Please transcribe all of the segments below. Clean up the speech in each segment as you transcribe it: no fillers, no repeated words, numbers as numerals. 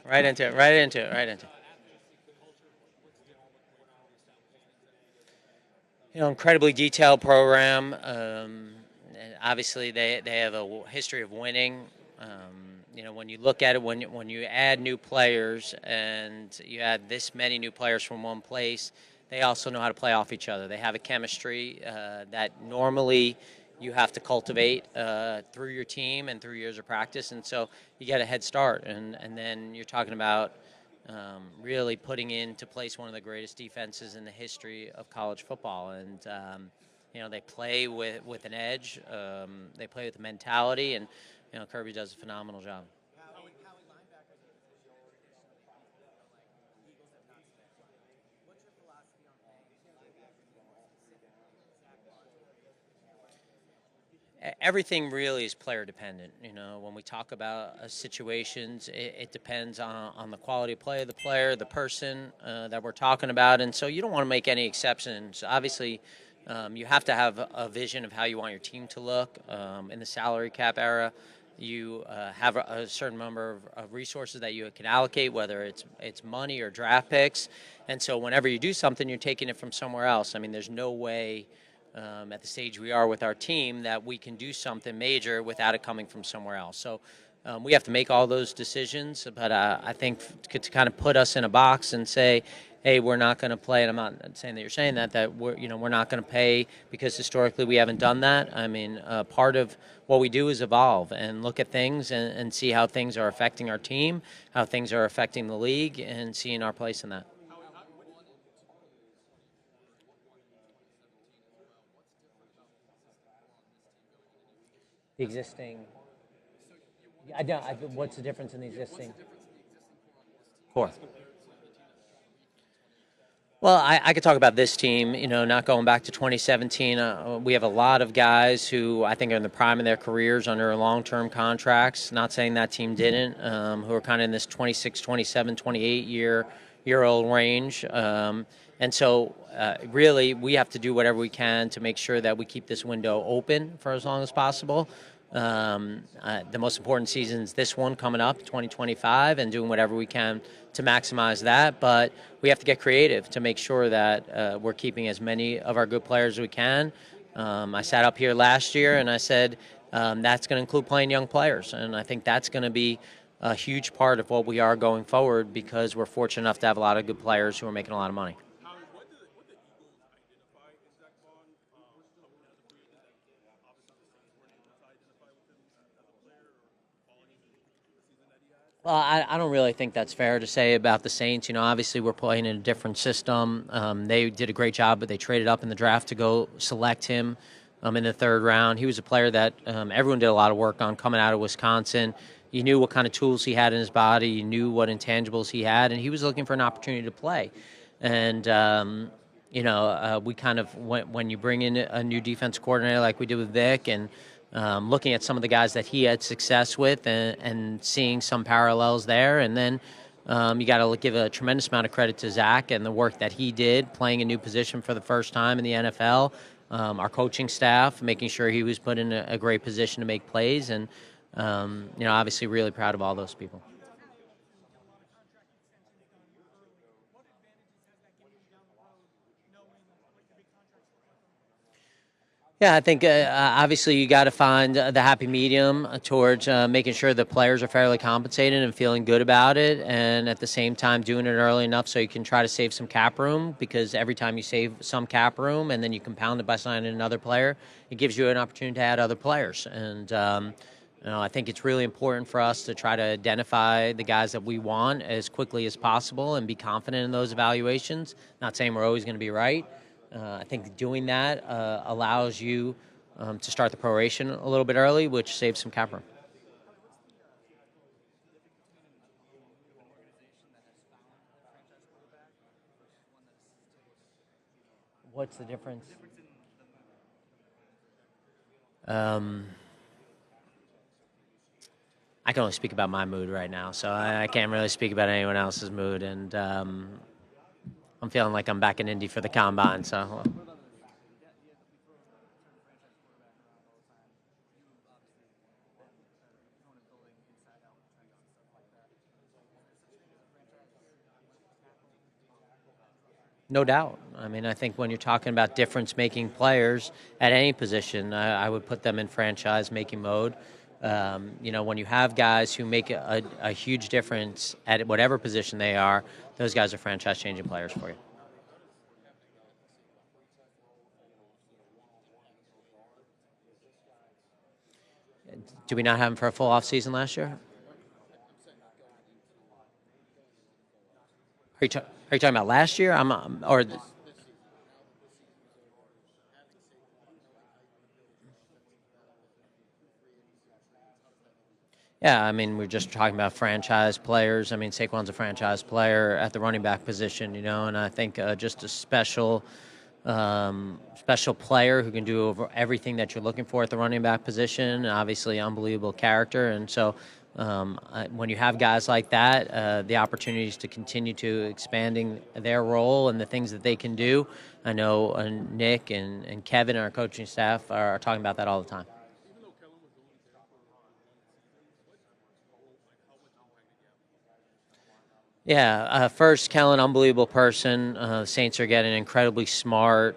Right into it. Right into it. Right into it. Incredibly detailed program. And obviously, they have a history of winning. When you look at it, when you add new players and you add this many new players from one place, they also know how to play off each other. They have a chemistry that normally you have to cultivate through your team and through years of practice, and so you get a head start. And then you're talking about really putting into place one of the greatest defenses in the history of college football. And they play with an edge. They play with a mentality, and Kirby does a phenomenal job. Everything really is player dependent. When we talk about situations, it depends on the quality of play of the player, the person that we're talking about, and so you don't want to make any exceptions. Obviously, you have to have a vision of how you want your team to look. In the salary cap era, you have a certain number of resources that you can allocate, whether it's money or draft picks, and so whenever you do something, you're taking it from somewhere else. I mean, there's no way at the stage we are with our team that we can do something major without it coming from somewhere else. So we have to make all those decisions. But I think to kind of put us in a box and say, hey, we're not going to play, and I'm not saying that you're saying that we're not going to pay because historically we haven't done that. I mean, part of what we do is evolve and look at things and see how things are affecting our team, how things are affecting the league, and seeing our place in that. The existing. What's the difference in the existing? Core. Well, I could talk about this team, not going back to 2017. We have a lot of guys who I think are in the prime of their careers under long-term contracts. Not saying that team didn't, who are kind of in this 26, 27, 28-year-old range. And so, really, we have to do whatever we can to make sure that we keep this window open for as long as possible. The most important season is this one coming up, 2025, and doing whatever we can to maximize that. But we have to get creative to make sure that we're keeping as many of our good players as we can. I sat up here last year and I said that's going to include playing young players. And I think that's going to be a huge part of what we are going forward because we're fortunate enough to have a lot of good players who are making a lot of money. Well, I don't really think that's fair to say about the Saints. Obviously we're playing in a different system. They did a great job, but they traded up in the draft to go select him in the third round. He was a player that everyone did a lot of work on coming out of Wisconsin. You knew what kind of tools he had in his body. You knew what intangibles he had, and he was looking for an opportunity to play. And we kind of when you bring in a new defense coordinator like we did with Vic and looking at some of the guys that he had success with and seeing some parallels there. And then you got to give a tremendous amount of credit to Zach and the work that he did playing a new position for the first time in the NFL. Our coaching staff, making sure he was put in a great position to make plays. And, obviously really proud of all those people. Yeah, I think obviously you got to find the happy medium towards making sure the players are fairly compensated and feeling good about it, and at the same time doing it early enough so you can try to save some cap room because every time you save some cap room and then you compound it by signing another player, it gives you an opportunity to add other players. And I think it's really important for us to try to identify the guys that we want as quickly as possible and be confident in those evaluations. Not saying we're always going to be right. I think doing that allows you to start the proration a little bit early, which saves some cap room. What's the difference? I can only speak about my mood right now, so I can't really speak about anyone else's mood. And I'm feeling like I'm back in Indy for the combine, so. No doubt. I mean, I think when you're talking about difference-making players at any position, I would put them in franchise-making mode. When you have guys who make a huge difference at whatever position they are, those guys are franchise-changing players for you. Do we not have him for a full off season last year? Are you talking about last year? Or yeah, I mean, we're just talking about franchise players. I mean, Saquon's a franchise player at the running back position, and I think just a special player who can do over everything that you're looking for at the running back position. Obviously, unbelievable character, and so when you have guys like that, the opportunities to continue to expanding their role and the things that they can do. I know Nick and Kevin, our coaching staff, are talking about that all the time. Yeah, first, Kellen, unbelievable person. Saints are getting incredibly smart,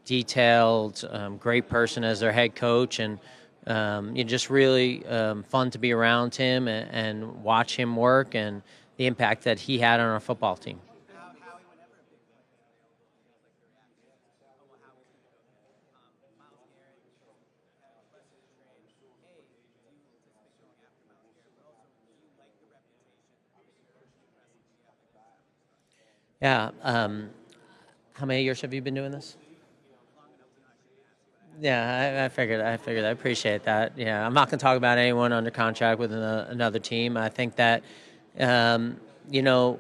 detailed, great person as their head coach, and you just really fun to be around him and watch him work and the impact that he had on our football team. Yeah. How many years have you been doing this? Yeah, I figured. I figured. I appreciate that. Yeah, I'm not going to talk about anyone under contract with another team. I think that, um, you know,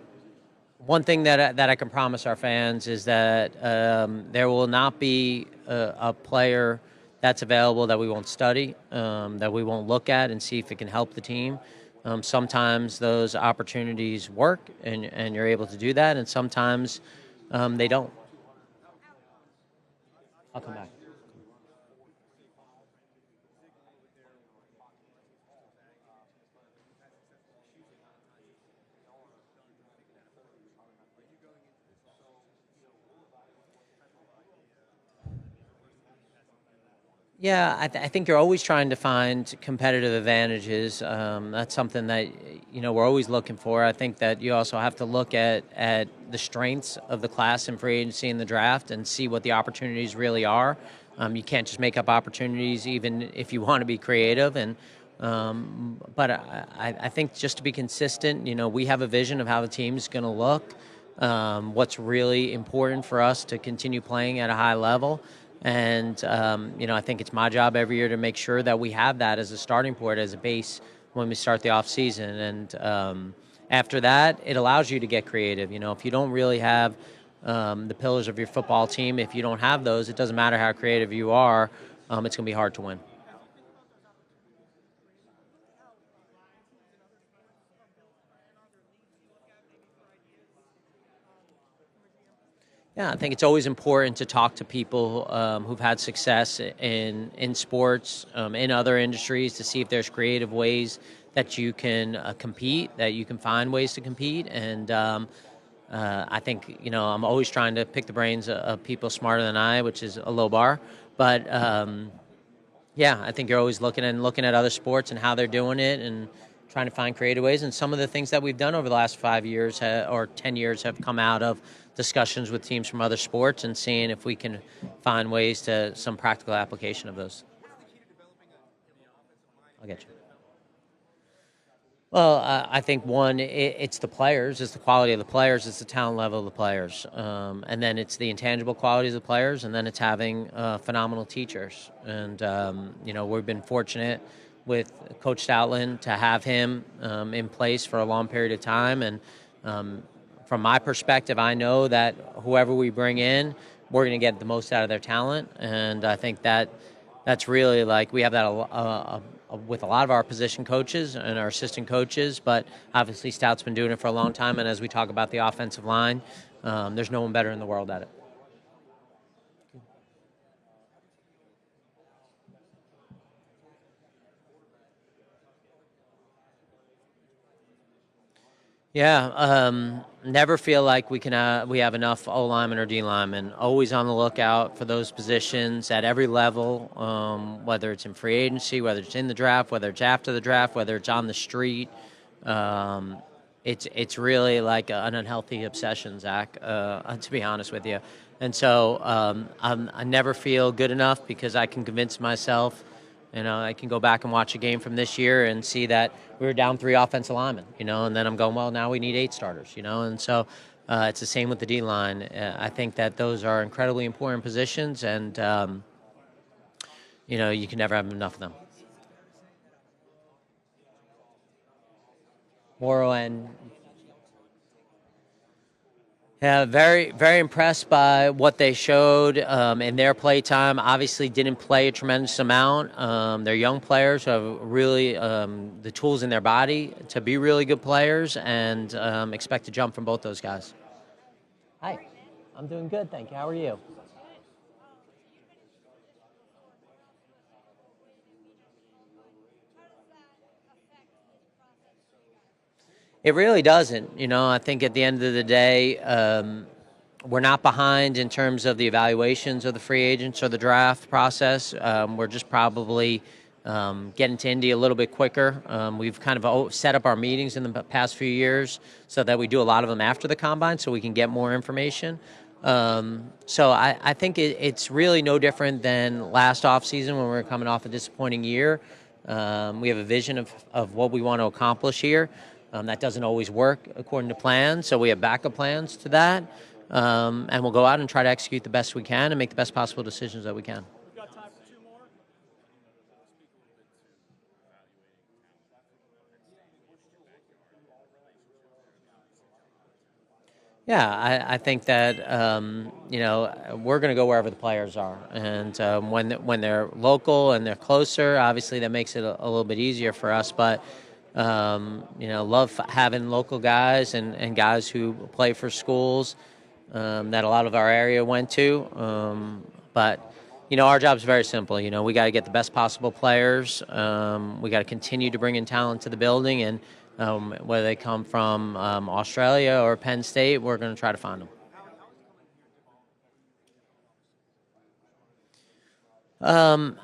one thing that I can promise our fans is that there will not be a player that's available that we won't study, that we won't look at and see if it can help the team. Sometimes those opportunities work, and you're able to do that, and sometimes they don't. I'll come back. Yeah, I think you're always trying to find competitive advantages. That's something that we're always looking for. I think that you also have to look at the strengths of the class in free agency and the draft and see what the opportunities really are. You can't just make up opportunities, even if you want to be creative. But I think just to be consistent, we have a vision of how the team's going to look. What's really important for us to continue playing at a high level. And, I think it's my job every year to make sure that we have that as a starting point, as a base when we start the off season. And after that, it allows you to get creative. If you don't really have the pillars of your football team, if you don't have those, it doesn't matter how creative you are, it's going to be hard to win. Yeah, I think it's always important to talk to people who've had success in sports, in other industries, to see if there's creative ways that you can compete, that you can find ways to compete. And I think I'm always trying to pick the brains of people smarter than I, which is a low bar. But yeah, I think you're always looking at other sports and how they're doing it, and trying to find creative ways. And some of the things that we've done over the last 5 years or 10 years have come out of discussions with teams from other sports and seeing if we can find ways to some practical application of those. I'll get you. Well, I think one, it's the players, it's the quality of the players, it's the talent level of the players, and then it's the intangible qualities of the players, and then it's having phenomenal teachers. And we've been fortunate with Coach Stoutland to have him in place for a long period of time. And from my perspective, I know that whoever we bring in, we're going to get the most out of their talent, and I think that that's really, like, we have that with a lot of our position coaches and our assistant coaches, but obviously Stout's been doing it for a long time, and as we talk about the offensive line, there's no one better in the world at it. Yeah, never feel like we have enough O linemen or D linemen. Always on the lookout for those positions at every level, whether it's in free agency, whether it's in the draft, whether it's after the draft, whether it's on the street. Um, it's really like an unhealthy obsession, Zach. To be honest with you, and so I never feel good enough because I can convince myself. I can go back and watch a game from this year and see that we were down 3 offensive linemen, and then I'm going, well, now we need 8 starters, and so it's the same with the D line. I think that those are incredibly important positions, and you can never have enough of them. Morrow and Yeah, very, very impressed by what they showed in their play time. Obviously, didn't play a tremendous amount. They're young players who have really the tools in their body to be really good players, and expect to jump from both those guys. Hi, I'm doing good, thank you. How are you? It really doesn't. I think at the end of the day, we're not behind in terms of the evaluations of the free agents or the draft process. We're just probably getting to Indy a little bit quicker. We've kind of set up our meetings in the past few years so that we do a lot of them after the combine so we can get more information. So I think it's really no different than last offseason when we were coming off a disappointing year. We have a vision of what we want to accomplish here. That doesn't always work according to plan, so we have backup plans to that. And we'll go out and try to execute the best we can and make the best possible decisions that we can. We've got time for 2 more. Yeah, I think that we're going to go wherever the players are, and when they're local and they're closer, obviously that makes it a little bit easier for us. But love having local guys and guys who play for schools that a lot of our area went to. But our job is very simple. We got to get the best possible players. We got to continue to bring in talent to the building, and whether they come from Australia or Penn State, we're going to try to find them.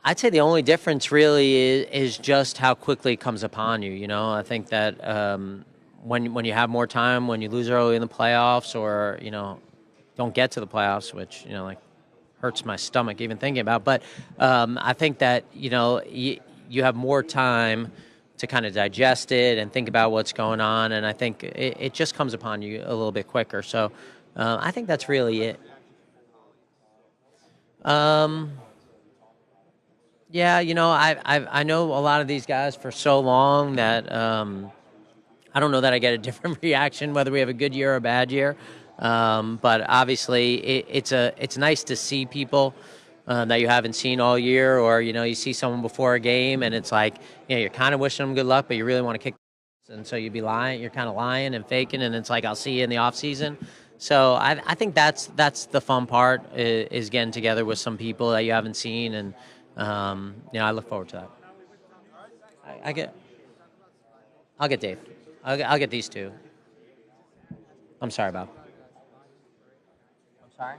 I'd say the only difference really is just how quickly it comes upon you. I think that when you have more time, when you lose early in the playoffs, or don't get to the playoffs, which like hurts my stomach even thinking about. But I think that you have more time to kind of digest it and think about what's going on, and I think it just comes upon you a little bit quicker. So I think that's really it. Yeah, I know a lot of these guys for so long that I don't know that I get a different reaction whether we have a good year or a bad year. But obviously, it's nice to see people that you haven't seen all year, or you see someone before a game and it's like you're kind of wishing them good luck, but you really want to kick, and so you'd be lying. You're kind of lying and faking, and it's like I'll see you in the off season. So I think that's the fun part is getting together with some people that you haven't seen, and I look forward to that. I get. I'll get Dave. I'll get these two. I'm sorry, Bob. I'm sorry.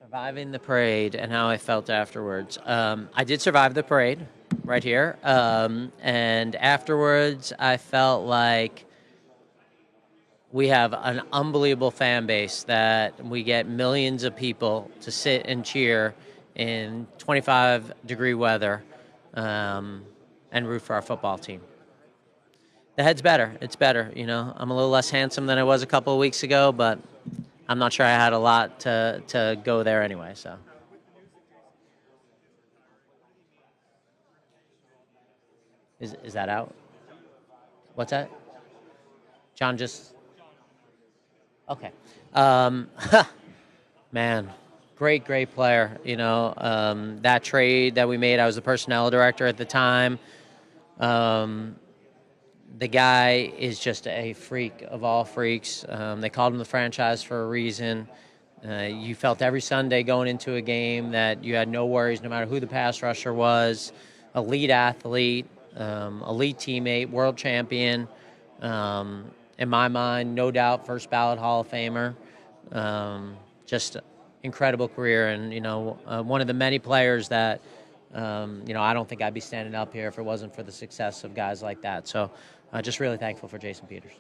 Surviving the parade and how I felt afterwards. I did survive the parade right here. And afterwards, I felt like we have an unbelievable fan base that we get millions of people to sit and cheer in 25-degree weather and root for our football team. The head's better. It's better. I'm a little less handsome than I was a couple of weeks ago, but I'm not sure I had a lot to go there anyway. So, is that out? What's that? John just okay. Man, great player. That trade that we made. I was the personnel director at the time. The guy is just a freak of all freaks. They called him the franchise for a reason. You felt every Sunday going into a game that you had no worries, no matter who the pass rusher was. Elite athlete, elite teammate, world champion. In my mind, no doubt, first ballot Hall of Famer. Just incredible career, and one of the many players that I don't think I'd be standing up here if it wasn't for the success of guys like that. So, just really thankful for Jason Peters.